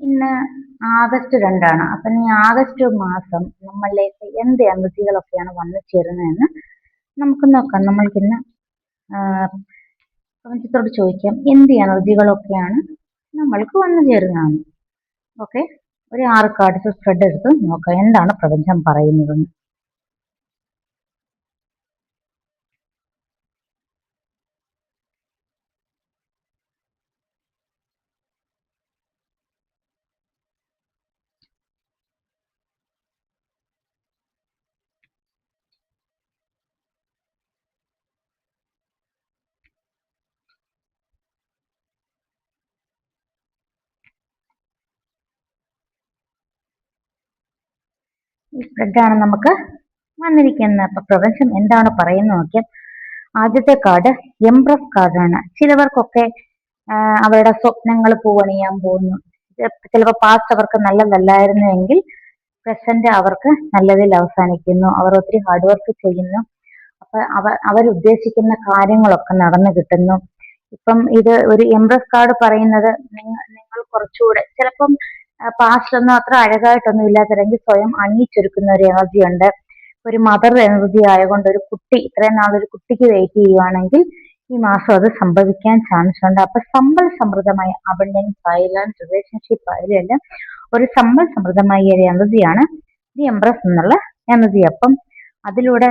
ഇന്ന് ആഗസ്റ്റ് 2 അപ്പം ഈ ആഗസ്റ്റ് മാസം നമ്മളിലേക്ക് എന്ത് എനർജികളൊക്കെയാണ് വന്നു ചേരുന്നതെന്ന് നമുക്ക് നോക്കാം. നമ്മൾക്കിന്ന് പ്രപഞ്ചത്തോട് ചോദിക്കാം, എന്ത് എനർജികളൊക്കെയാണ് നമ്മൾക്ക് വന്നു ചേരുന്നതെന്ന്. ഓക്കെ, ഒരു 6 കാർഡ്സ് സ്പ്രെഡ് എടുത്ത് നോക്കാം എന്താണ് പ്രപഞ്ചം പറയുന്നതെന്ന്. ഈ സ്പ്രെഡാണ് നമുക്ക് വന്നിരിക്കുന്നത്. അപ്പൊ പ്രപഞ്ചം എന്താണ് പറയുന്നത് നോക്കിയാൽ, ആദ്യത്തെ കാർഡ് എംപ്രസ് കാർഡാണ്. ചിലവർക്കൊക്കെ അവരുടെ സ്വപ്നങ്ങൾ പൂവണിയാൻ പോകുന്നു. ചിലപ്പോൾ പാസ്റ്റ് അവർക്ക് നല്ലതല്ലായിരുന്നുവെങ്കിൽ പ്രസന്റ് അവർക്ക് നല്ലതിൽ അവസാനിക്കുന്നു. അവർ ഒത്തിരി ഹാർഡ് വർക്ക് ചെയ്യുന്നു. അപ്പൊ അവരുദ്ദേശിക്കുന്ന കാര്യങ്ങളൊക്കെ നടന്നു കിട്ടുന്നു. ഇപ്പം ഇത് ഒരു എംപ്രസ് കാർഡ് പറയുന്നത് നിങ്ങൾ കുറച്ചുകൂടെ ചിലപ്പം പാസ്റ്റിലൊന്നും അത്ര അഴകായിട്ടൊന്നും ഇല്ലാത്തവരെങ്കിൽ സ്വയം അണിയിച്ചൊരുക്കുന്ന ഒരു എനർജി ഉണ്ട്. ഒരു മദർ എനർജി ആയതുകൊണ്ട് ഒരു കുട്ടി ഇത്രയും നാളൊരു കുട്ടിക്ക് വെയിറ്റ് ചെയ്യുവാണെങ്കിൽ ഈ മാസം അത് സംഭവിക്കാൻ ചാൻസ് ഉണ്ട്. അപ്പൊ സമ്പൽ സമൃദ്ധമായ അബണ്ടൻസ് ആയാലും റിലേഷൻഷിപ്പ് ആയാലും എല്ലാം ഒരു സമ്പൽ സമൃദ്ധമായ ഒരു എനർജിയാണ് ഈ എംപ്രസ് എന്നുള്ള എനർജി. അപ്പം അതിലൂടെ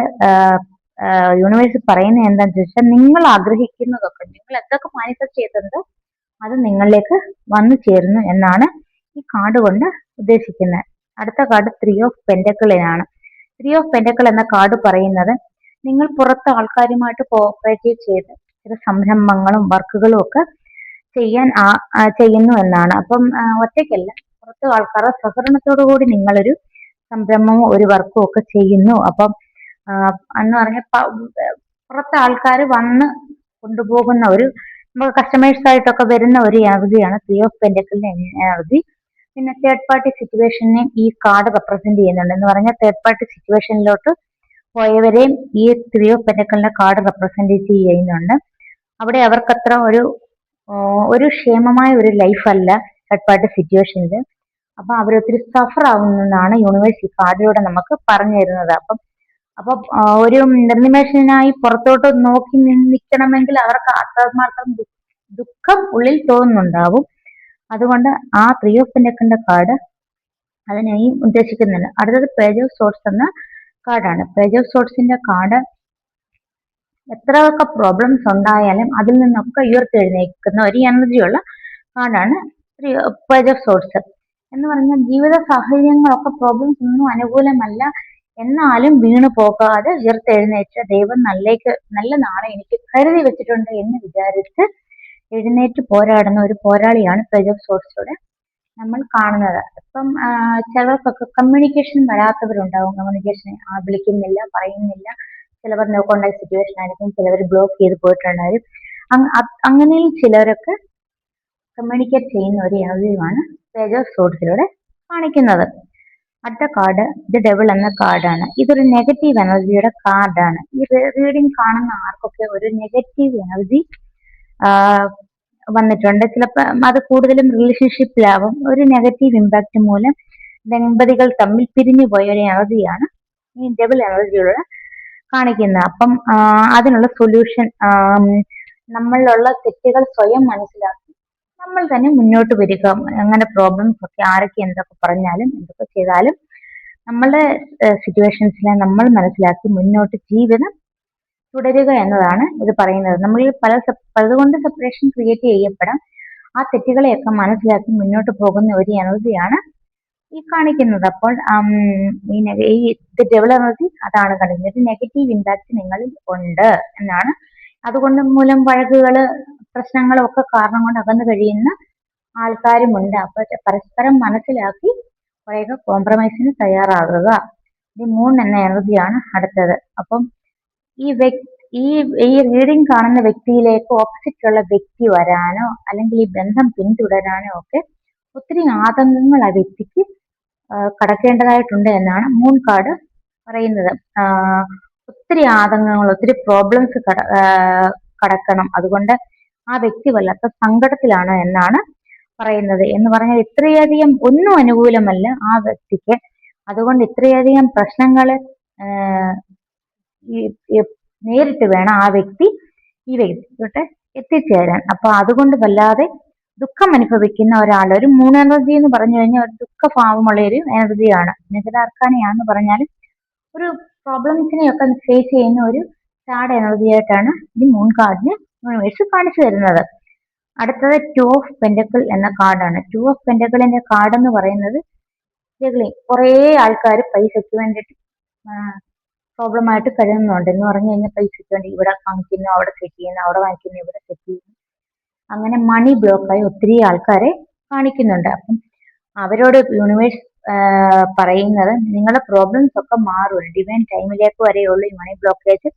യൂണിവേഴ്സ് പറയുന്നത് എന്താണെന്ന് ചോദിച്ചാൽ, നിങ്ങൾ ആഗ്രഹിക്കുന്നതൊക്കെ, നിങ്ങൾ എന്തൊക്കെ മാനിഫെസ്റ്റ് ചെയ്തിട്ടുണ്ടോ അത് നിങ്ങളിലേക്ക് വന്നു ചേരുന്നു എന്നാണ് ഈ കാർഡ് കൊണ്ട് ഉദ്ദേശിക്കുന്നത്. അടുത്ത കാർഡ് 3 ഓഫ് പെന്റക്കിളിനാണ്. 3 ഓഫ് പെന്റക്കിൾ എന്ന കാർഡ് പറയുന്നത്, നിങ്ങൾ പുറത്ത് ആൾക്കാരുമായിട്ട് കോഓപ്പറേറ്റ് ചെയ്ത് ചില സംരംഭങ്ങളും വർക്കുകളും ഒക്കെ ചെയ്യുന്നു എന്നാണ്. അപ്പം ഒറ്റയ്ക്കല്ല, പുറത്ത് ആൾക്കാരുടെ സഹകരണത്തോടു കൂടി നിങ്ങളൊരു സംരംഭവും ഒരു വർക്കും ഒക്കെ ചെയ്യുന്നു. അപ്പം എന്ന് പറഞ്ഞ പുറത്തെ ആൾക്കാർ വന്ന് കൊണ്ടുപോകുന്ന ഒരു നമുക്ക് കസ്റ്റമേഴ്സ് ആയിട്ടൊക്കെ വരുന്ന ഒരു എനർജിയാണ് 3 ഓഫ് പെന്റക്കിളിന്റെ എനർജി. പിന്നെ തേർഡ് പാർട്ടി സിറ്റുവേഷനെ ഈ കാർഡ് റെപ്രസെന്റ് ചെയ്യുന്നുണ്ട്. എന്ന് പറഞ്ഞാൽ തേർഡ് പാർട്ടി സിറ്റുവേഷനിലോട്ട് പോയവരെയും ഈ 3 ഓഫ് പെന്റക്കിളിന്റെ കാർഡ് റെപ്രസെന്റ് ചെയ്യുന്നുണ്ട്. അവിടെ അവർക്കത്ര ഒരു ക്ഷേമമായ ഒരു ലൈഫ് അല്ല തേർഡ് പാർട്ടി സിറ്റുവേഷനിൽ. അപ്പൊ അവരൊത്തിരി സഫർ ആവുന്നതാണ് യൂണിവേഴ്സ് ഈ കാർഡിലൂടെ നമുക്ക് പറഞ്ഞു തരുന്നത്. അപ്പൊ ഒരു നിർനിമേഷനായി പുറത്തോട്ട് നോക്കി നിൽക്കണമെങ്കിൽ അവർക്ക് അത്രമാത്രം ദുഃഖം ഉള്ളിൽ തോന്നുന്നുണ്ടാവും. അതുകൊണ്ട് ആ 3 ഓഫ് പെന്റക്കിളിന്റെ കാർഡ് അതിനെയും ഉദ്ദേശിക്കുന്നില്ല. അടുത്തത് പേജ് ഓഫ് സോർട്സ് എന്ന കാർഡാണ്. പേജ് ഓഫ് സോർട്സിന്റെ കാർഡ് എത്രയൊക്കെ പ്രോബ്ലംസ് ഉണ്ടായാലും അതിൽ നിന്നൊക്കെ ഉയർത്തെഴുന്നേൽക്കുന്ന ഒരു എനർജിയുള്ള കാർഡാണ് പേജ് ഓഫ് സോർട്സ്. എന്ന് പറഞ്ഞാൽ ജീവിത സാഹചര്യങ്ങളൊക്കെ പ്രോബ്ലംസ് ഒന്നും അനുകൂലമല്ല, എന്നാലും വീണു പോകാതെ ഉയർത്തെഴുന്നേറ്റ് ദൈവം നല്ല നാളെ എനിക്ക് കരുതി വെച്ചിട്ടുണ്ട് എന്ന് വിചാരിച്ച് എഴുന്നേറ്റ് പോരാടുന്ന ഒരു പോരാളിയാണ് പേജ് ഓഫ് സോർട്സിലൂടെ നമ്മൾ കാണുന്നത്. ഇപ്പം ചിലർക്കൊക്കെ കമ്മ്യൂണിക്കേഷൻ വരാത്തവരുണ്ടാവും. കമ്മ്യൂണിക്കേഷൻ വിളിക്കുന്നില്ല, പറയുന്നില്ല. ചിലവർ നോ കോണ്ടാക്ട് സിറ്റുവേഷൻ ആയിരിക്കും, ചിലവർ ബ്ലോക്ക് ചെയ്ത് പോയിട്ടുണ്ടായിരിക്കും. അങ്ങനെ ചിലരൊക്കെ കമ്മ്യൂണിക്കേറ്റ് ചെയ്യുന്ന ഒരു എനർജിയുമാണ് പേജ് ഓഫ് സോർട്സിലൂടെ കാണിക്കുന്നത്. അടുത്ത കാർഡ് ദി ഡെവിൾ എന്ന കാർഡാണ്. ഇതൊരു നെഗറ്റീവ് എനർജിയുടെ കാർഡാണ്. ഈ റീഡിംഗ് കാണുന്ന ആർക്കൊക്കെ ഒരു നെഗറ്റീവ് എനർജി വന്നിട്ടുണ്ട്. ചിലപ്പോൾ അത് കൂടുതലും റിലേഷൻഷിപ്പിലാവും. ഒരു നെഗറ്റീവ് ഇമ്പാക്ട് മൂലം ദമ്പതികൾ തമ്മിൽ പിരിഞ്ഞു പോയ ഒരു എനർജിയാണ് ഈ ഡബിൾ എനർജിയിലൂടെ കാണിക്കുന്നത്. അപ്പം അതിനുള്ള സൊല്യൂഷൻ, നമ്മളിലുള്ള തെറ്റുകൾ സ്വയം മനസ്സിലാക്കി നമ്മൾ തന്നെ മുന്നോട്ട് വരിക. അങ്ങനെ പ്രോബ്ലംസ് ഒക്കെ ആരൊക്കെ എന്തൊക്കെ പറഞ്ഞാലും എന്തൊക്കെ ചെയ്താലും നമ്മളുടെ സിറ്റുവേഷൻസിനെ നമ്മൾ മനസ്സിലാക്കി മുന്നോട്ട് ജീവിതം തുടരുക എന്നതാണ് ഇത് പറയുന്നത്. നമ്മൾ പലതുകൊണ്ട് സെപ്പറേഷൻ ക്രിയേറ്റ് ചെയ്യപ്പെടാം. ആ തെറ്റുകളെയൊക്കെ മനസ്സിലാക്കി മുന്നോട്ട് പോകുന്ന ഒരു എനർജിയാണ് ഈ കാണിക്കുന്നത്. അപ്പോൾ ഈ ഡബിൾ എനർജി അതാണ് കാണിക്കുന്നത്. നെഗറ്റീവ് ഇമ്പാക്ട് നിങ്ങളിൽ ഉണ്ട് എന്നാണ്. അതുകൊണ്ട് മൂലം വഴക്കുകള് പ്രശ്നങ്ങളും ഒക്കെ കാരണം കൊണ്ട് അകന്നു കഴിയുന്ന ആൾക്കാരുമുണ്ട്. അപ്പൊ പരസ്പരം മനസ്സിലാക്കി കുറേയൊക്കെ കോംപ്രമൈസിന് തയ്യാറാകുക. ഈ 3 എന്ന എനർജിയാണ് അടുത്തത്. അപ്പം ഈ റീഡിംഗ് കാണുന്ന വ്യക്തിയിലേക്ക് ഓപ്പോസിറ്റ് ഉള്ള വ്യക്തി വരാനോ അല്ലെങ്കിൽ ഈ ബന്ധം പിന്തുടരാനോ ഒക്കെ ഒത്തിരി ആതങ്കങ്ങൾ ആ വ്യക്തിക്ക് കടക്കേണ്ടതായിട്ടുണ്ട് എന്നാണ് മൂൺ കാർഡ് പറയുന്നത്. ഒത്തിരി ആതങ്കങ്ങൾ, ഒത്തിരി പ്രോബ്ലംസ് കടക്കണം. അതുകൊണ്ട് ആ വ്യക്തി വല്ലാത്ത സങ്കടത്തിലാണ് എന്നാണ് പറയുന്നത് എന്ന് പറഞ്ഞാൽ ഇത്രയധികം ഒന്നും അനുകൂലമല്ല ആ വ്യക്തിക്ക്. അതുകൊണ്ട് ഇത്രയധികം പ്രശ്നങ്ങൾ നേരിട്ട് വേണം ആ വ്യക്തി ഈ വ്യക്തിയോട്ട് എത്തിച്ചേരാൻ. അപ്പൊ അതുകൊണ്ട് വല്ലാതെ ദുഃഖം അനുഭവിക്കുന്ന ഒരാൾ, ഒരു മൂൺ എനർജി എന്ന് പറഞ്ഞു കഴിഞ്ഞാൽ ഒരു ദുഃഖഭാവമുള്ള ഒരു എനർജിയാണ്. നെഗതാർക്കാനിയാന്ന് പറഞ്ഞാൽ ഒരു പ്രോബ്ലംസിനെയൊക്കെ ഫേസ് ചെയ്യുന്ന ഒരു സാഡ് എനർജി ആയിട്ടാണ് ഈ മൂൺ കാർഡിന് യൂണിവേഴ്സ് കാണിച്ചു തരുന്നത്. അടുത്തത് ടു ഓഫ് പെന്റക്കിൾ എന്ന കാർഡാണ്. ടു ഓഫ് പെന്റക്കിളിന്റെ കാർഡ് എന്ന് പറയുന്നത് കുറേ ആൾക്കാർ പൈസയ്ക്ക് വേണ്ടിയിട്ട് പ്രോബ്ലം ആയിട്ട് കഴിയുന്നുണ്ട്. എന്ന് പറഞ്ഞു കഴിഞ്ഞാൽ പൈസയ്ക്ക് വേണ്ടി ഇവിടെ വാങ്ങിക്കുന്നു, അവിടെ സെറ്റ് ചെയ്യുന്നു, അവിടെ വാങ്ങിക്കുന്നു, ഇവിടെ സെറ്റ് ചെയ്യുന്നു, അങ്ങനെ മണി ബ്ലോക്കായി ഒത്തിരി ആൾക്കാരെ കാണിക്കുന്നുണ്ട്. അപ്പം അവരോട് യൂണിവേഴ്സ് പറയുന്നത് നിങ്ങളുടെ പ്രോബ്ലംസ് ഒക്കെ മാറും, ഡിവൈൻ ടൈമിലേക്ക് വരെയുള്ളൂ ഈ മണി ബ്ലോക്കേജ്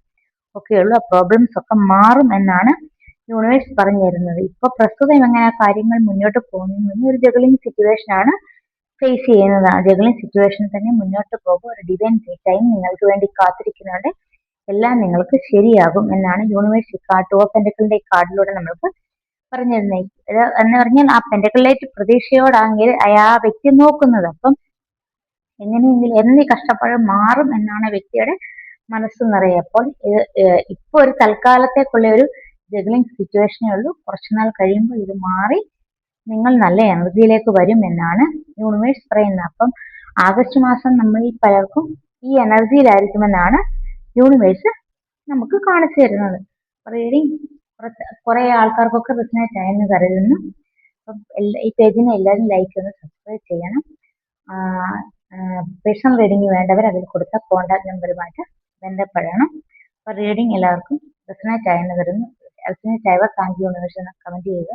ഒക്കെയുള്ളൂ, ആ പ്രോബ്ലംസ് ഒക്കെ മാറും എന്നാണ് യൂണിവേഴ്സ് പറഞ്ഞു തരുന്നത്. ഇപ്പൊ പ്രസ്തുതം എങ്ങനെ കാര്യങ്ങൾ മുന്നോട്ട് പോകുന്നു, ഒരു ജഗ്ലിംഗ് സിറ്റുവേഷൻ ആണ് ഫേസ് ചെയ്യുന്നത്. ആ ജഗ്ലിംഗ് സിറ്റുവേഷൻ തന്നെ മുന്നോട്ട് പോകും. ഒരു ഡിവൈൻ ടൈം നിങ്ങൾക്ക് വേണ്ടി കാത്തിരിക്കുന്നുണ്ട്, എല്ലാം നിങ്ങൾക്ക് ശരിയാകും എന്നാണ് യൂണിവേഴ്സ് ടു ഓഫ് പെന്റക്കിളിന്റെ ഈ കാർഡിലൂടെ നമ്മൾക്ക് പറഞ്ഞിരുന്നത്. എന്ന് പറഞ്ഞാൽ ആ പെന്റക്കിളിലേക്ക് പ്രതീക്ഷയോടാണെങ്കിൽ ആ വ്യക്തി നോക്കുന്നത്. അപ്പം എങ്ങനെയെങ്കിലും എന്നീ കഷ്ടപ്പാട് മാറും എന്നാണ് വ്യക്തിയുടെ മനസ്സ് നിറയെ. അപ്പോൾ ഇപ്പൊ ഒരു തൽക്കാലത്തേക്കുള്ള ഒരു ജഗ്ലിംഗ് സിറ്റുവേഷനേ ഉള്ളൂ. കുറച്ചുനാൾ കഴിയുമ്പോൾ ഇത് മാറി നിങ്ങൾ നല്ല എനർജിയിലേക്ക് വരും എന്നാണ് യൂണിവേഴ്സ് പറയുന്നത്. അപ്പം ആഗസ്റ്റ് മാസം നമ്മളിൽ പലർക്കും ഈ എനർജിയിലായിരിക്കുമെന്നാണ് യൂണിവേഴ്സ് നമുക്ക് കാണിച്ചു തരുന്നത്. റീഡിങ് കുറെ ആൾക്കാർക്കൊക്കെ റെസൊനേറ്റ് ആയെന്ന് കരുതുന്നു. അപ്പം ഈ പേജിനെ എല്ലാവരും ലൈക്ക് ഒന്ന് സബ്സ്ക്രൈബ് ചെയ്യണം. പേഴ്സണൽ റീഡിംഗ് വേണ്ടവർ അതിൽ കൊടുത്ത കോൺടാക്ട് നമ്പറുമായിട്ട് ബന്ധപ്പെടണം. അപ്പോൾ റീഡിംഗ് എല്ലാവർക്കും റെസൊനേറ്റ് ആയെന്ന് കരുതുന്നു. റെസൊനേറ്റ് ആയവർ താങ്ക് യു യൂണിവേഴ്സ് എന്ന് കമന്റ് ചെയ്യുക.